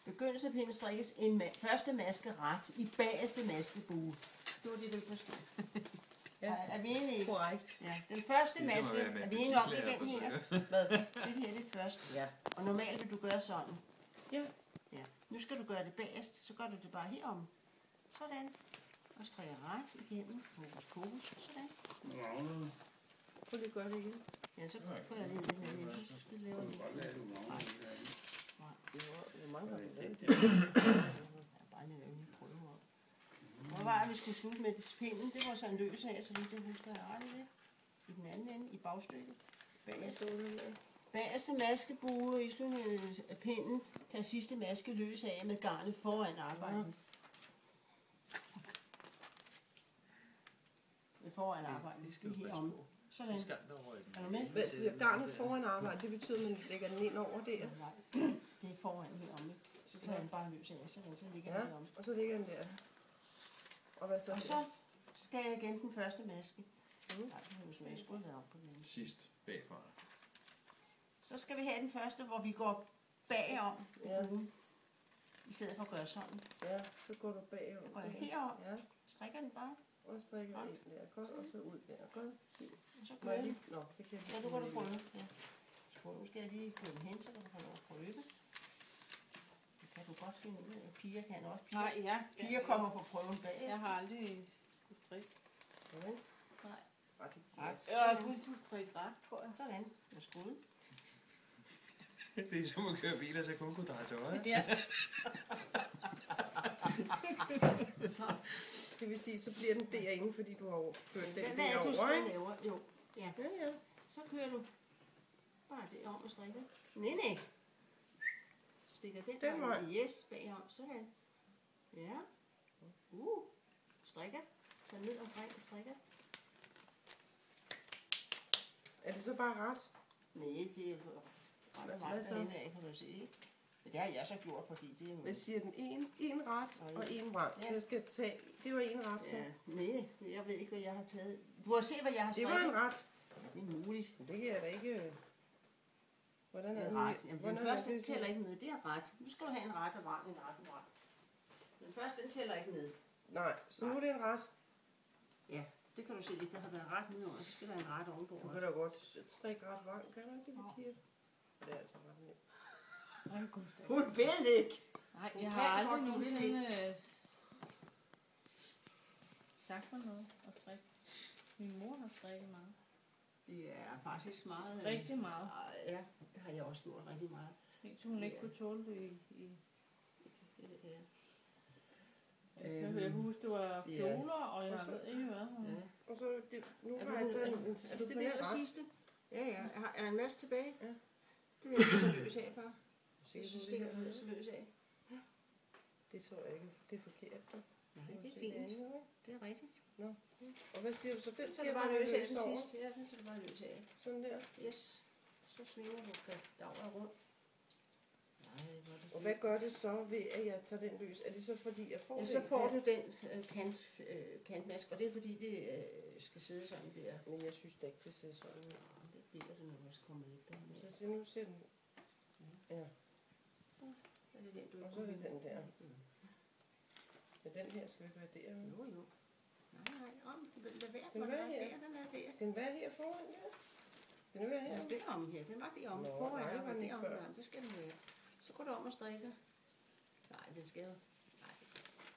Begyndelsepinden strikkes en første maske ret i bagerste maskebue. Det var det, du forstod. Ja. Er vi enige? Korrekt. Ja. Den første maske, er vi enige om, det er den her? Hvad? Det her det er første. Ja. Og normalt vil du gøre sådan. Ja. Ja. Nu skal du gøre det bagerst, så gør du det bare herom. Sådan. Og strikker ret igennem. Hokus pokus. Sådan. Prøv lige at gøre det igen. Ja, så gør jeg det lidt mere. Så skal lave det. Nej. Det er mange, der har det. Jeg har bare lige prøve op. Hvor var det, vi skulle slutte med pinden? Det var så en løs af, så vidt jeg husker, jeg har det. I den anden ende, i bagstykket. Bagerste maskebue i slutningen af pinden. Tag sidste maske løs af med garnet foran arbejdet. Foran arbejdet. Det skal jo herom. Sådan. Er du med? Hvad siger garnet foran arbejde? Det betyder, at man lægger den ind over der. Nej, det er foran herom. Så tager den bare løs af, så ligger den herom. Og så ligger den der. Og hvad så? Og så skal jeg igen den første maske. Nej, så har vi jo skulle være op på den. Sidst bagfra. Så skal vi have den første, hvor vi går bagom. Ja. I stedet for at gøre sådan. Ja, så går du bagom. Så går jeg herom. Ja. Strikker den bare. Og strikker ind der. Godt, og så ud der. Godt. Og så kører jeg. Nå, det kan jeg. Så du kan du prøve. Ja. Nu skal jeg lige køre den hen, så du kan få lov at prøve det. Det kan du godt finde ud af. Piger kan også. Nej, ja. Piger kommer på prøven bag. Jeg har aldrig kunne strikke. Ja. Nej. Ret. Jeg har kun kunne strikke ret, tror jeg. Sådan. Med skud. Det er som at køre biler, så kun kunne dreje til højre. Ja. Så. Det vil sige, så bliver den derinde, fordi du har ført den Hvad er det, du så derovre, ikke? laver? Jo. Ja. Ja. Så kører du bare det om og strikker. Nej. Stikker den vej. Yes, bagom. Sådan. Ja. Strikker. Tag ned omkring og strikker. Er det så bare ret? Nej, det er ret meget derinde af, kan du se, ikke? Men det har jeg så gjort, fordi det er jo... Hvad siger den? En ret og en vrang. Så jeg skal tage... Det var en ret, så. Ja, nej, jeg ved ikke, hvad jeg har taget. Du har set, hvad jeg har Det strikket. var en ret. Det er muligt. Men det kan jeg da ikke... Hvordan Det er er den? ret. Jamen, den Hvordan er første det, så? tæller ikke med. Det er ret. Nu skal du have en ret og vrang, en ret. Den første, den tæller ikke med. Nej, så nu er det en ret. Ja, det kan du se, hvis der har været ret nedenunder, så skal der en ret ovenpå. Du kan da godt strikke ret vrang, kan du ikke det, Kira? Det er altså ret nemt. Hun vil ikke. Nej, Hun jeg kan har aldrig godt, du vil nogensinde sagt mig noget at strikke. Min mor har strikket meget. Det er faktisk meget... Rigtig meget. Ja, det har jeg også gjort rigtig meget. Indtil hun ikke kunne tåle det i... Ja. Jeg kan huske, det var kjoler, og jeg ved ikke hvad. Ja. Og så nu har jeg taget en Altså, det er det sidste. Ja. Er der en masse tilbage? Ja. Det er det, så løs af bare. Så stikker du så løs af. Det tror jeg ikke. Det er forkert. Nej, det er fint. Det er rigtigt. Nå. Og hvad siger du så? Den Så skal er det bare bare løs af løs den over. sidste. Ja, den skal du bare løs af. Sådan der. Yes. Så svinger du dagler rundt. Nej, hvor er det Og hvad gør det så ved, at jeg tager den løs? Er det så fordi, jeg får ja, den? så får du den kantmask, og det er fordi, det skal sidde sådan der. Men jeg synes da ikke, det ser sådan ud. Det bliver det, når der kommer lidt der. Så nu ser den... Ja. Så er det den, du Og så er det den der. Men den her skal ikke være der. Jo. Nej, lad være. Den være her. Den er der. Skal den være her foran? Ja. Skal den være her? Det er om her. Den var derom. Nå, Foran nej, her var den derom. før. Ja, det skal den være. Så går du om og strikker. Nej, den skal jo... Nej,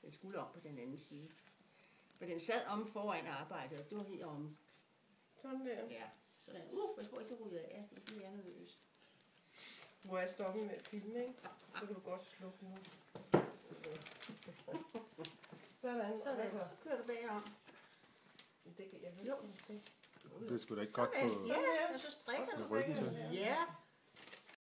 den skulle om på den anden side. For den sad om foran arbejdet, og det var heromme. Sådan der. Ja, sådan. Jeg tror ikke, det ryger af. Nu bliver jeg nervøs. Må jeg stoppe med at filme, ikke? Så kan du godt slukke nu. Sådan. Så kører du bagom. Det kan jeg Jo. ikke se. Det er sgu da ikke godt på... Ja, og så strikker du. ryggen til. Ja,